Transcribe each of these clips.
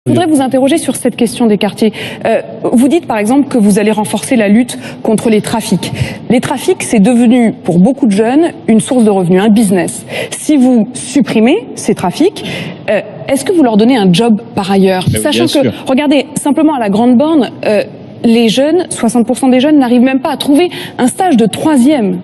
Je voudrais vous interroger sur cette question des quartiers. Vous dites par exemple que vous allez renforcer la lutte contre les trafics. Les trafics, c'est devenu pour beaucoup de jeunes une source de revenus, un business. Si vous supprimez ces trafics, est-ce que vous leur donnez un job par ailleurs? Sachant que, regardez, simplement à la Grande Borne, les jeunes, 60% des jeunes n'arrivent même pas à trouver un stage de 3e.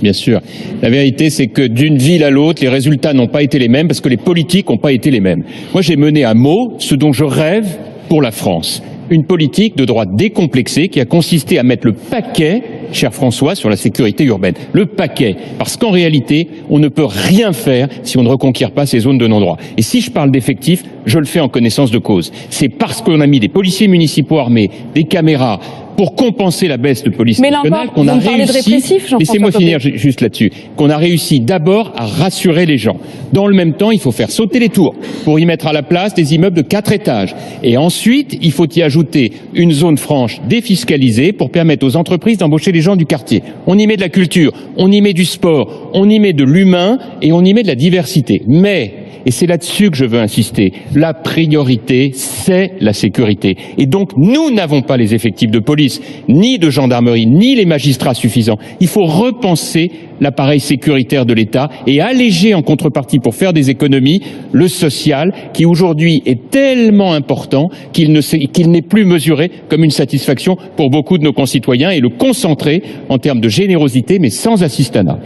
Bien sûr. La vérité, c'est que d'une ville à l'autre, les résultats n'ont pas été les mêmes parce que les politiques n'ont pas été les mêmes. Moi, j'ai mené à mot ce dont je rêve pour la France. Une politique de droite décomplexée qui a consisté à mettre le paquet, cher François, sur la sécurité urbaine. Le paquet. Parce qu'en réalité, on ne peut rien faire si on ne reconquiert pas ces zones de non-droit. Et si je parle d'effectifs, je le fais en connaissance de cause. C'est parce qu'on a mis des policiers municipaux armés, des caméras, pour compenser la baisse de police nationale qu'on a réussi, laissez-moi finir juste là-dessus, qu'on a réussi d'abord à rassurer les gens. Dans le même temps, il faut faire sauter les tours pour y mettre à la place des immeubles de 4 étages. Et ensuite, il faut y ajouter une zone franche défiscalisée pour permettre aux entreprises d'embaucher les gens du quartier. On y met de la culture, on y met du sport, on y met de l'humain et on y met de la diversité. Mais, et c'est là-dessus que je veux insister, la priorité, c'est la sécurité. Et donc, nous n'avons pas les effectifs de police, ni de gendarmerie, ni les magistrats suffisants. Il faut repenser l'appareil sécuritaire de l'État et alléger en contrepartie, pour faire des économies, le social, qui aujourd'hui est tellement important qu'il n'est plus mesuré comme une satisfaction pour beaucoup de nos concitoyens, et le concentrer en termes de générosité, mais sans assistanat.